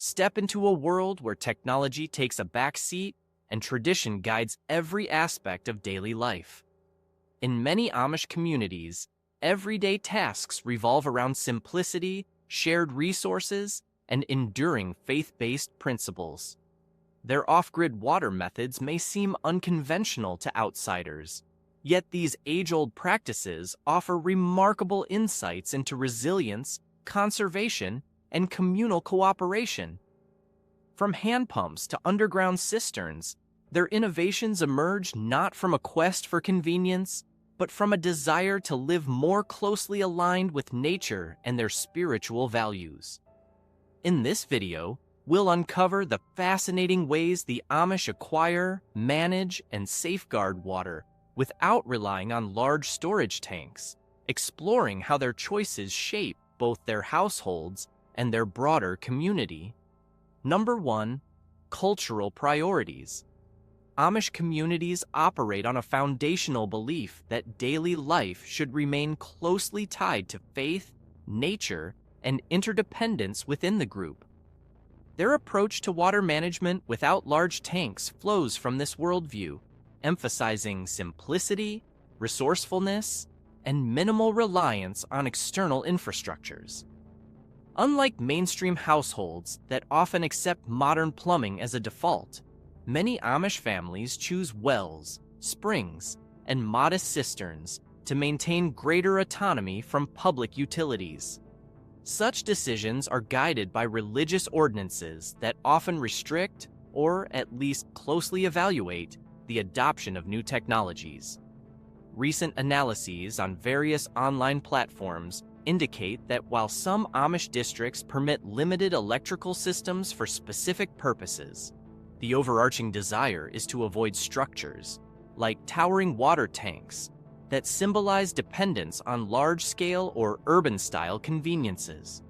Step into a world where technology takes a back seat and tradition guides every aspect of daily life. In many Amish communities, everyday tasks revolve around simplicity, shared resources, and enduring faith-based principles. Their off-grid water methods may seem unconventional to outsiders, yet these age-old practices offer remarkable insights into resilience, conservation, and communal cooperation. From hand pumps to underground cisterns, their innovations emerge not from a quest for convenience, but from a desire to live more closely aligned with nature and their spiritual values. In this video, we'll uncover the fascinating ways the Amish acquire, manage, and safeguard water without relying on large storage tanks, exploring how their choices shape both their households and their broader community. Number 1. Cultural priorities. Amish communities operate on a foundational belief that daily life should remain closely tied to faith, nature, and interdependence within the group. Their approach to water management without large tanks flows from this worldview, emphasizing simplicity, resourcefulness, and minimal reliance on external infrastructures. Unlike mainstream households that often accept modern plumbing as a default, many Amish families choose wells, springs, and modest cisterns to maintain greater autonomy from public utilities. Such decisions are guided by religious ordinances that often restrict, or at least closely evaluate, the adoption of new technologies. Recent analyses on various online platforms indicate that while some Amish districts permit limited electrical systems for specific purposes, the overarching desire is to avoid structures, like towering water tanks, that symbolize dependence on large-scale or urban-style conveniences.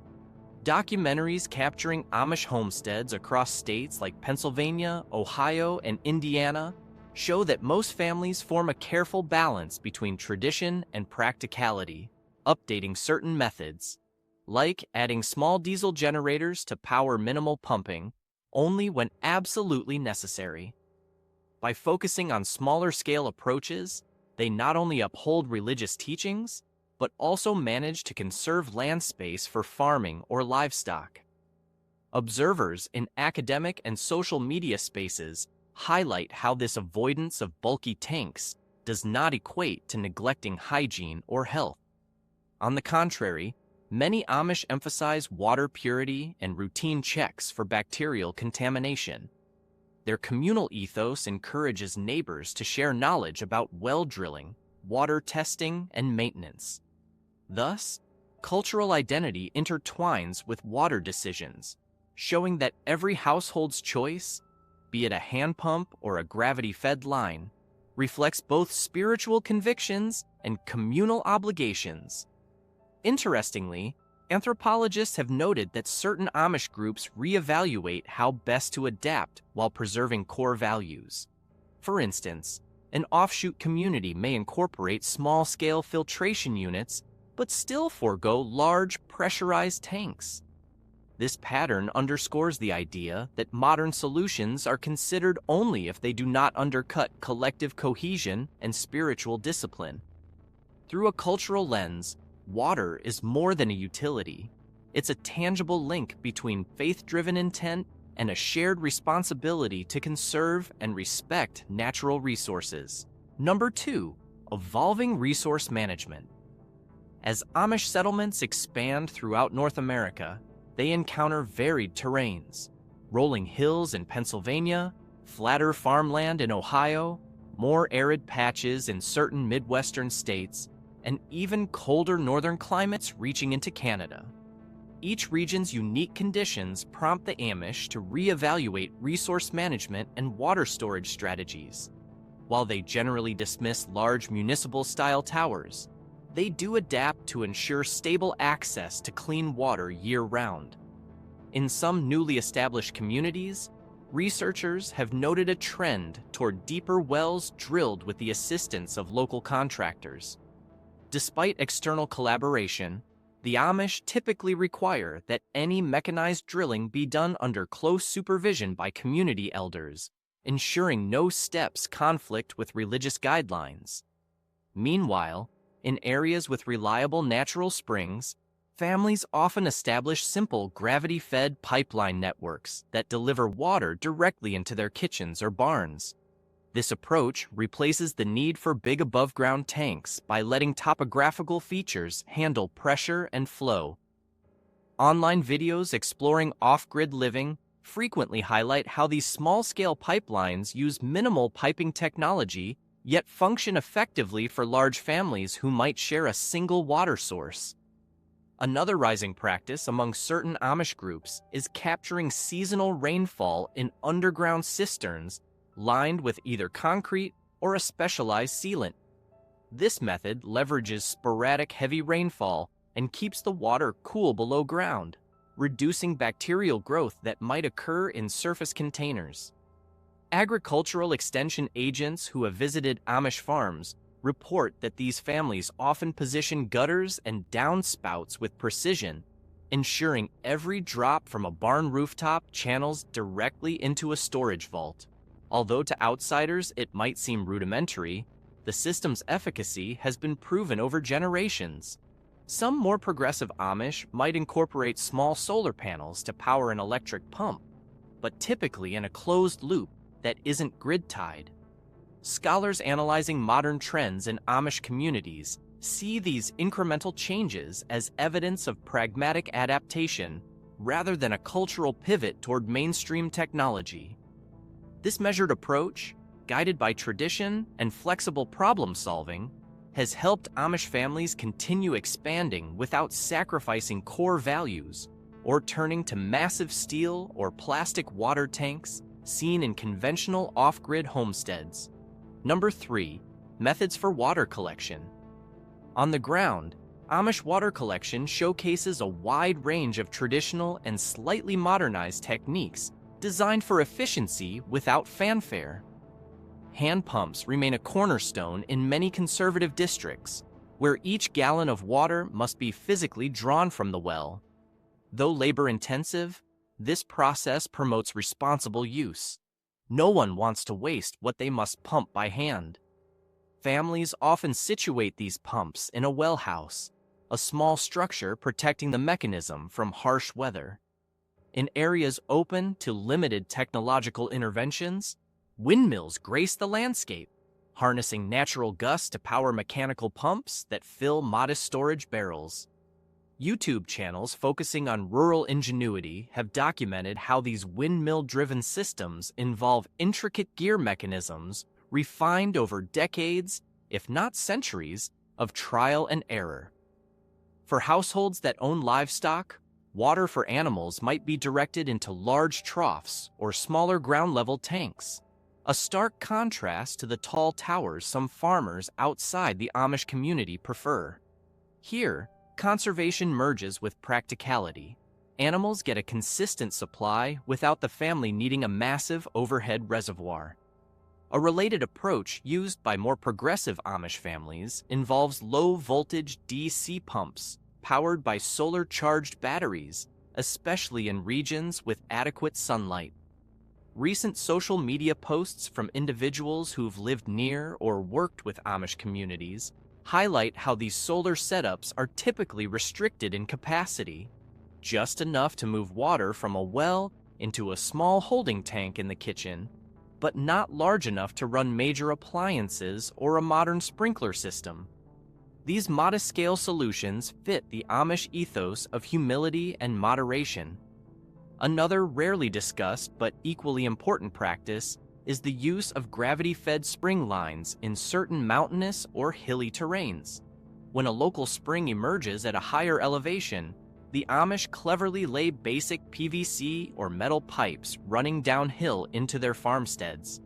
Documentaries capturing Amish homesteads across states like Pennsylvania, Ohio, and Indiana show that most families form a careful balance between tradition and practicality, updating certain methods, like adding small diesel generators to power minimal pumping, only when absolutely necessary. By focusing on smaller-scale approaches, they not only uphold religious teachings, but also manage to conserve land space for farming or livestock. Observers in academic and social media spaces highlight how this avoidance of bulky tanks does not equate to neglecting hygiene or health. On the contrary, many Amish emphasize water purity and routine checks for bacterial contamination. Their communal ethos encourages neighbors to share knowledge about well drilling, water testing, and maintenance. Thus, cultural identity intertwines with water decisions, showing that every household's choice, be it a hand pump or a gravity-fed line, reflects both spiritual convictions and communal obligations. Interestingly, anthropologists have noted that certain Amish groups reevaluate how best to adapt while preserving core values. For instance, an offshoot community may incorporate small-scale filtration units but still forego large pressurized tanks. This pattern underscores the idea that modern solutions are considered only if they do not undercut collective cohesion and spiritual discipline. Through a cultural lens, water is more than a utility. It's a tangible link between faith-driven intent and a shared responsibility to conserve and respect natural resources. Number 2, evolving resource management. As Amish settlements expand throughout North America, they encounter varied terrains: rolling hills in Pennsylvania, flatter farmland in Ohio, more arid patches in certain Midwestern states, and even colder northern climates reaching into Canada. Each region's unique conditions prompt the Amish to reevaluate resource management and water storage strategies. While they generally dismiss large municipal-style towers, they do adapt to ensure stable access to clean water year-round. In some newly established communities, researchers have noted a trend toward deeper wells drilled with the assistance of local contractors. Despite external collaboration, The Amish typically require that any mechanized drilling be done under close supervision by community elders, ensuring no steps conflict with religious guidelines. Meanwhile, in areas with reliable natural springs, families often establish simple gravity-fed pipeline networks that deliver water directly into their kitchens or barns. This approach replaces the need for big above-ground tanks by letting topographical features handle pressure and flow. Online videos exploring off-grid living frequently highlight how these small-scale pipelines use minimal piping technology yet function effectively for large families who might share a single water source. Another rising practice among certain Amish groups is capturing seasonal rainfall in underground cisterns lined with either concrete or a specialized sealant. This method leverages sporadic heavy rainfall and keeps the water cool below ground, reducing bacterial growth that might occur in surface containers. Agricultural extension agents who have visited Amish farms report that these families often position gutters and downspouts with precision, ensuring every drop from a barn rooftop channels directly into a storage vault. Although to outsiders it might seem rudimentary, the system's efficacy has been proven over generations. Some more progressive Amish might incorporate small solar panels to power an electric pump, but typically in a closed loop that isn't grid-tied. Scholars analyzing modern trends in Amish communities see these incremental changes as evidence of pragmatic adaptation rather than a cultural pivot toward mainstream technology. This measured approach, guided by tradition and flexible problem-solving, has helped Amish families continue expanding without sacrificing core values or turning to massive steel or plastic water tanks seen in conventional off-grid homesteads. Number 3. Methods for water collection. On the ground, Amish water collection showcases a wide range of traditional and slightly modernized techniques designed for efficiency without fanfare. Hand pumps remain a cornerstone in many conservative districts, where each gallon of water must be physically drawn from the well. Though labor-intensive, this process promotes responsible use. No one wants to waste what they must pump by hand. Families often situate these pumps in a well house, a small structure protecting the mechanism from harsh weather. In areas open to limited technological interventions, windmills grace the landscape, harnessing natural gusts to power mechanical pumps that fill modest storage barrels. YouTube channels focusing on rural ingenuity have documented how these windmill-driven systems involve intricate gear mechanisms refined over decades, if not centuries, of trial and error. For households that own livestock, water for animals might be directed into large troughs or smaller ground-level tanks, a stark contrast to the tall towers some farmers outside the Amish community prefer. Here, conservation merges with practicality. Animals get a consistent supply without the family needing a massive overhead reservoir. A related approach used by more progressive Amish families involves low-voltage DC pumps powered by solar-charged batteries, especially in regions with adequate sunlight. Recent social media posts from individuals who've lived near or worked with Amish communities highlight how these solar setups are typically restricted in capacity, just enough to move water from a well into a small holding tank in the kitchen, but not large enough to run major appliances or a modern sprinkler system. These modest-scale solutions fit the Amish ethos of humility and moderation. Another rarely discussed but equally important practice is the use of gravity-fed spring lines in certain mountainous or hilly terrains. When a local spring emerges at a higher elevation, the Amish cleverly lay basic PVC or metal pipes running downhill into their farmsteads.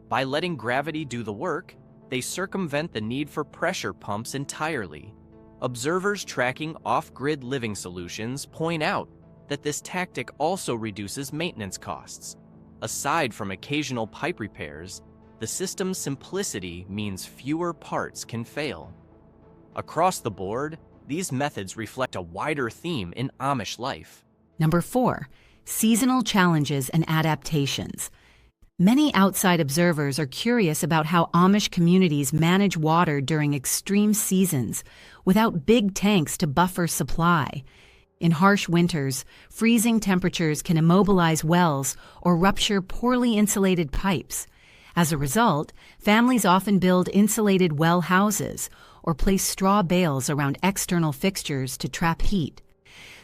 By letting gravity do the work, they circumvent the need for pressure pumps entirely. Observers tracking off-grid living solutions point out that this tactic also reduces maintenance costs. Aside from occasional pipe repairs, the system's simplicity means fewer parts can fail. Across the board, these methods reflect a wider theme in Amish life. Number 4, seasonal challenges and adaptations. Many outside observers are curious about how Amish communities manage water during extreme seasons without big tanks to buffer supply. In harsh winters, freezing temperatures can immobilize wells or rupture poorly insulated pipes. As a result, families often build insulated well houses or place straw bales around external fixtures to trap heat.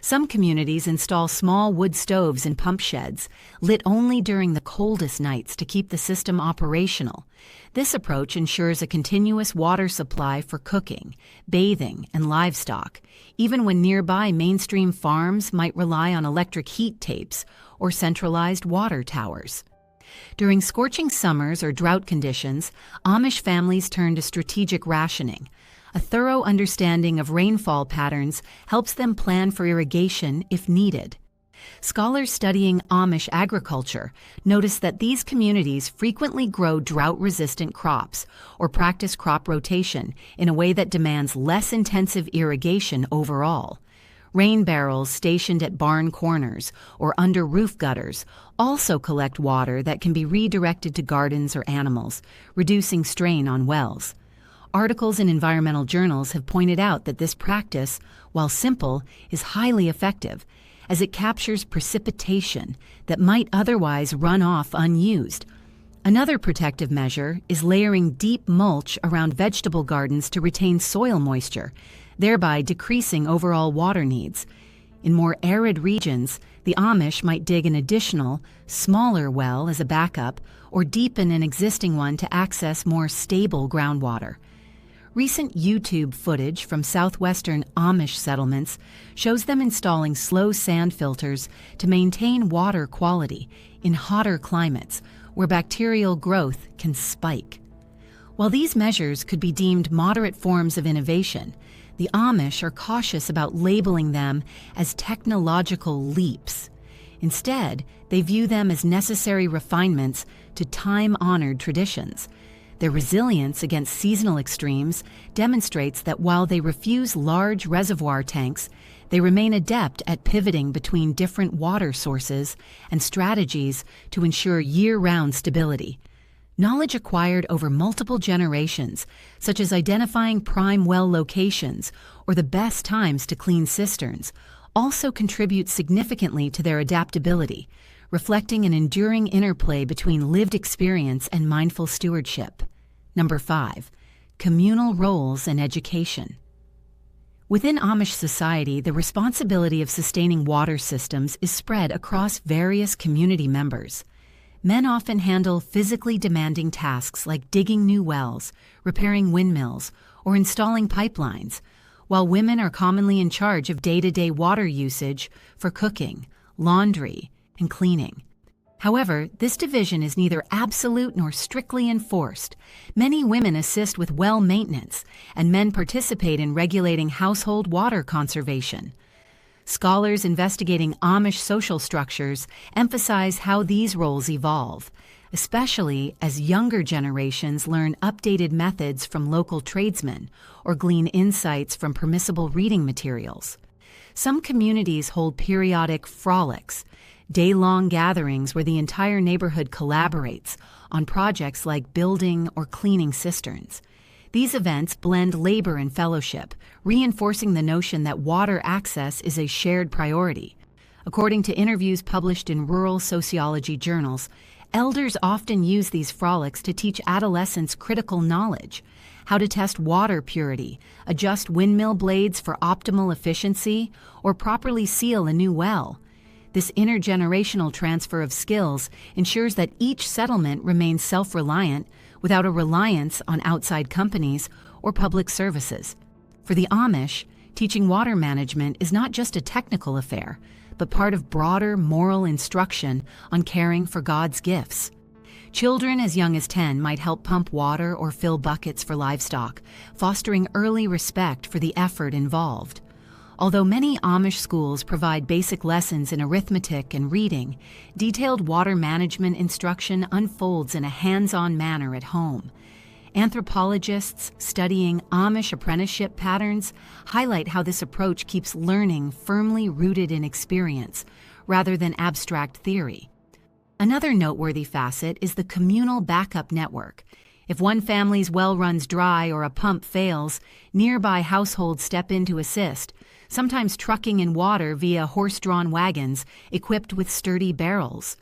Some communities install small wood stoves in pump sheds, lit only during the coldest nights to keep the system operational. This approach ensures a continuous water supply for cooking, bathing, and livestock, even when nearby mainstream farms might rely on electric heat tapes or centralized water towers. During scorching summers or drought conditions, Amish families turn to strategic rationing. A thorough understanding of rainfall patterns helps them plan for irrigation if needed. Scholars studying Amish agriculture notice that these communities frequently grow drought-resistant crops or practice crop rotation in a way that demands less intensive irrigation overall. Rain barrels stationed at barn corners or under roof gutters also collect water that can be redirected to gardens or animals, reducing strain on wells. Articles in environmental journals have pointed out that this practice, while simple, is highly effective, as it captures precipitation that might otherwise run off unused. Another protective measure is layering deep mulch around vegetable gardens to retain soil moisture, thereby decreasing overall water needs. In more arid regions, the Amish might dig an additional, smaller well as a backup or deepen an existing one to access more stable groundwater. Recent YouTube footage from southwestern Amish settlements shows them installing slow sand filters to maintain water quality in hotter climates where bacterial growth can spike. While these measures could be deemed moderate forms of innovation, the Amish are cautious about labeling them as technological leaps. Instead, they view them as necessary refinements to time-honored traditions. Their resilience against seasonal extremes demonstrates that while they refuse large reservoir tanks, they remain adept at pivoting between different water sources and strategies to ensure year-round stability. Knowledge acquired over multiple generations, such as identifying prime well locations or the best times to clean cisterns, also contribute significantly to their adaptability, reflecting an enduring interplay between lived experience and mindful stewardship. Number 5, communal roles and education. Within Amish society, the responsibility of sustaining water systems is spread across various community members. Men often handle physically demanding tasks like digging new wells, repairing windmills, or installing pipelines, while women are commonly in charge of day-to-day water usage for cooking, laundry, and cleaning. However, this division is neither absolute nor strictly enforced. Many women assist with well maintenance, and men participate in regulating household water conservation. Scholars investigating Amish social structures emphasize how these roles evolve, especially as younger generations learn updated methods from local tradesmen or glean insights from permissible reading materials. Some communities hold periodic frolics, day-long gatherings where the entire neighborhood collaborates on projects like building or cleaning cisterns. These events blend labor and fellowship, reinforcing the notion that water access is a shared priority. According to interviews published in rural sociology journals, elders often use these frolics to teach adolescents critical knowledge, how to test water purity, adjust windmill blades for optimal efficiency, or properly seal a new well. This intergenerational transfer of skills ensures that each settlement remains self-reliant without a reliance on outside companies or public services. For the Amish, teaching water management is not just a technical affair, but part of broader moral instruction on caring for God's gifts. Children as young as 10 might help pump water or fill buckets for livestock, fostering early respect for the effort involved. Although many Amish schools provide basic lessons in arithmetic and reading, detailed water management instruction unfolds in a hands-on manner at home. Anthropologists studying Amish apprenticeship patterns highlight how this approach keeps learning firmly rooted in experience, rather than abstract theory. Another noteworthy facet is the communal backup network. If one family's well runs dry or a pump fails, nearby households step in to assist, sometimes trucking in water via horse-drawn wagons equipped with sturdy barrels.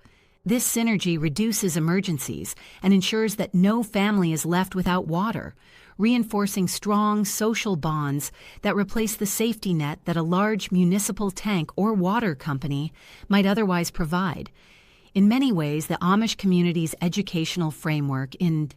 This synergy reduces emergencies and ensures that no family is left without water, reinforcing strong social bonds that replace the safety net that a large municipal tank or water company might otherwise provide. In many ways, the Amish community's educational framework in